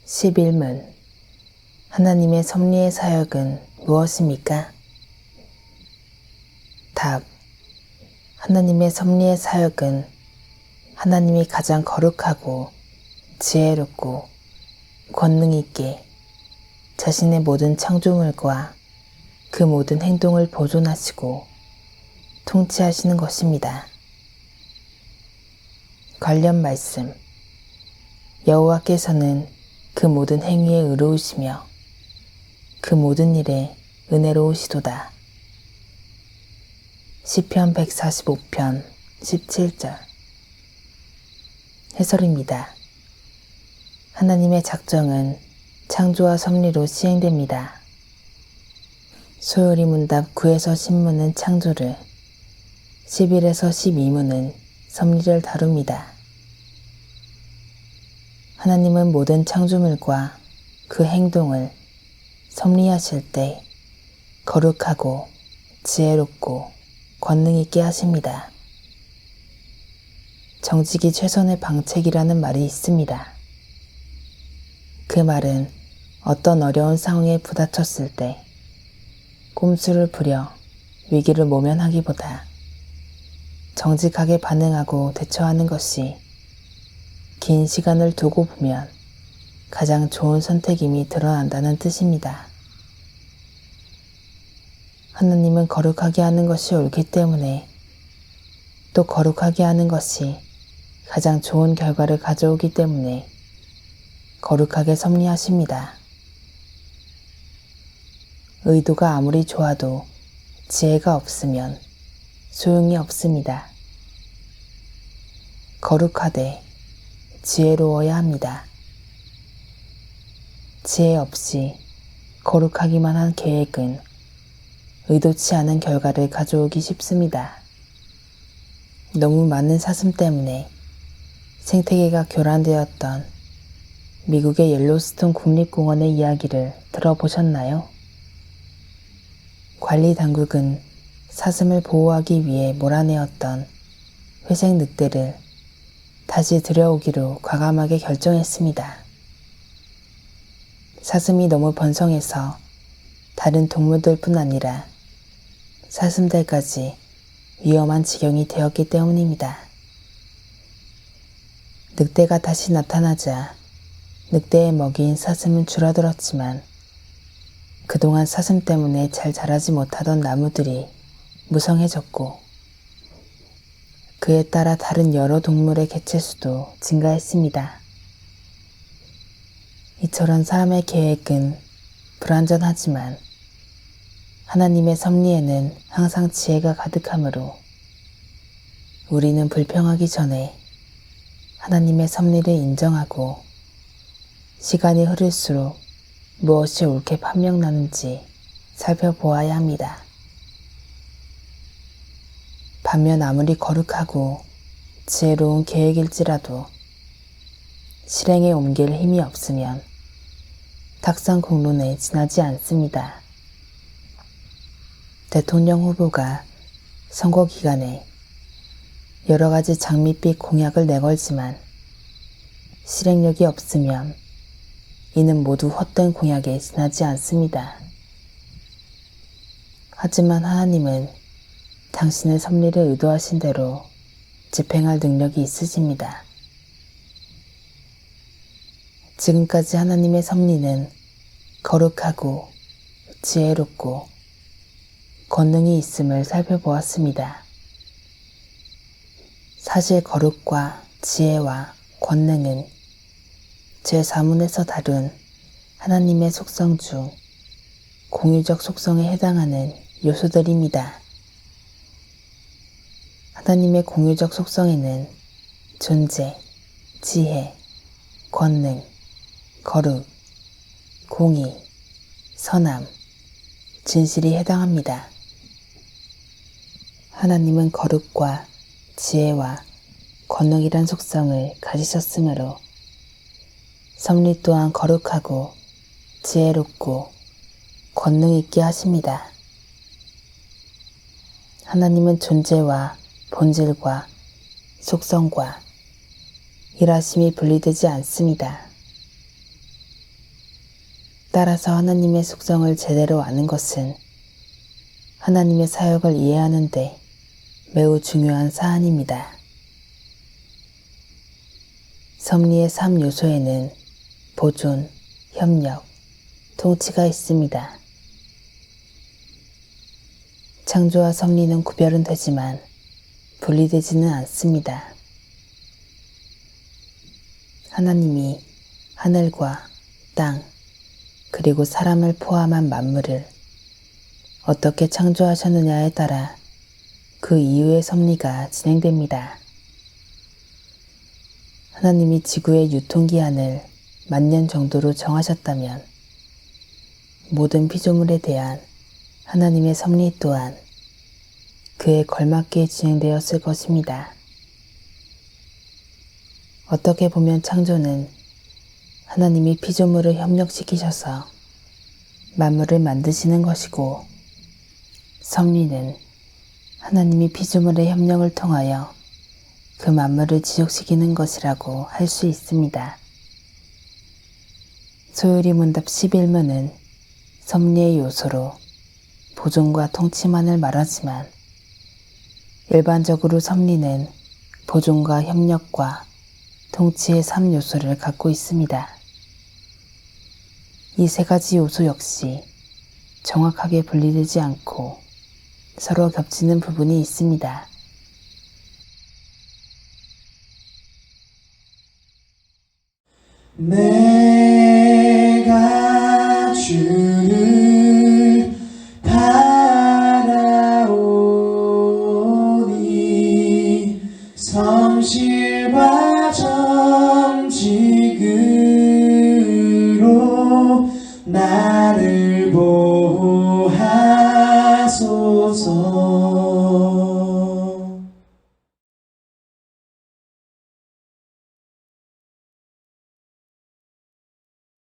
11문 하나님의 섭리의 사역은 무엇입니까? 답. 하나님의 섭리의 사역은 하나님이 가장 거룩하고 지혜롭고 권능 있게 자신의 모든 창조물과 그 모든 행동을 보존하시고 통치하시는 것입니다. 관련 말씀. 여호와께서는 그 모든 행위에 의로우시며 그 모든 일에 은혜로우시도다. 시편 145편 17절. 해설입니다. 하나님의 작정은 창조와 섭리로 시행됩니다. 소요리 문답 9에서 10문은 창조를, 11에서 12문은 섭리를 다룹니다. 하나님은 모든 창조물과 그 행동을 섭리하실 때 거룩하고 지혜롭고 권능 있게 하십니다. 정직이 최선의 방책이라는 말이 있습니다. 그 말은 어떤 어려운 상황에 부닥쳤을 때 꼼수를 부려 위기를 모면하기보다 정직하게 반응하고 대처하는 것이 긴 시간을 두고 보면 가장 좋은 선택임이 드러난다는 뜻입니다. 하나님은 거룩하게 하는 것이 옳기 때문에 또 거룩하게 하는 것이 가장 좋은 결과를 가져오기 때문에 거룩하게 섭리하십니다. 의도가 아무리 좋아도 지혜가 없으면 소용이 없습니다. 거룩하되 지혜로워야 합니다. 지혜 없이 거룩하기만 한 계획은 의도치 않은 결과를 가져오기 쉽습니다. 너무 많은 사슴 때문에 생태계가 교란되었던 미국의 옐로스톤 국립공원의 이야기를 들어보셨나요? 관리 당국은 사슴을 보호하기 위해 몰아내었던 회색 늑대를 다시 들여오기로 과감하게 결정했습니다. 사슴이 너무 번성해서 다른 동물들뿐 아니라 사슴들까지 위험한 지경이 되었기 때문입니다. 늑대가 다시 나타나자 늑대의 먹이인 사슴은 줄어들었지만 그동안 사슴 때문에 잘 자라지 못하던 나무들이 무성해졌고 그에 따라 다른 여러 동물의 개체수도 증가했습니다. 이처럼 사람의 계획은 불완전하지만 하나님의 섭리에는 항상 지혜가 가득하므로 우리는 불평하기 전에 하나님의 섭리를 인정하고 시간이 흐를수록 무엇이 옳게 판명나는지 살펴보아야 합니다. 반면 아무리 거룩하고 지혜로운 계획일지라도 실행에 옮길 힘이 없으면 탁상 공론에 지나지 않습니다. 대통령 후보가 선거 기간에 여러 가지 장밋빛 공약을 내걸지만 실행력이 없으면 이는 모두 헛된 공약에 지나지 않습니다. 하지만 하나님은 당신의 섭리를 의도하신 대로 집행할 능력이 있으십니다. 지금까지 하나님의 섭리는 거룩하고 지혜롭고 권능이 있음을 살펴보았습니다. 사실 거룩과 지혜와 권능은 제4문에서 다룬 하나님의 속성 중 공유적 속성에 해당하는 요소들입니다. 하나님의 공유적 속성에는 존재, 지혜, 권능, 거룩, 공의, 선함, 진실이 해당합니다. 하나님은 거룩과 지혜와 권능이란 속성을 가지셨으므로 섭리 또한 거룩하고 지혜롭고 권능 있게 하십니다. 하나님은 존재와 본질과 속성과 일하심이 분리되지 않습니다. 따라서 하나님의 속성을 제대로 아는 것은 하나님의 사역을 이해하는 데 매우 중요한 사안입니다. 섭리의 3요소에는 보존, 협력, 통치가 있습니다. 창조와 섭리는 구별은 되지만 분리되지는 않습니다. 하나님이 하늘과 땅, 그리고 사람을 포함한 만물을 어떻게 창조하셨느냐에 따라 그 이후의 섭리가 진행됩니다. 하나님이 지구의 유통기한을 10,000년 정도로 정하셨다면 모든 피조물에 대한 하나님의 섭리 또한 그에 걸맞게 진행되었을 것입니다. 어떻게 보면 창조는 하나님이 피조물을 협력시키셔서 만물을 만드시는 것이고, 섭리는 하나님이 피조물의 협력을 통하여 그 만물을 지속시키는 것이라고 할 수 있습니다. 소요리 문답 11문은 섭리의 요소로 보존과 통치만을 말하지만 일반적으로 섭리는 보존과 협력과 통치의 3요소를 갖고 있습니다. 이 세 가지 요소 역시 정확하게 분리되지 않고 서로 겹치는 부분이 있습니다. 내가 주를 바라오니 성실과 정직으로 나를 보호하소서.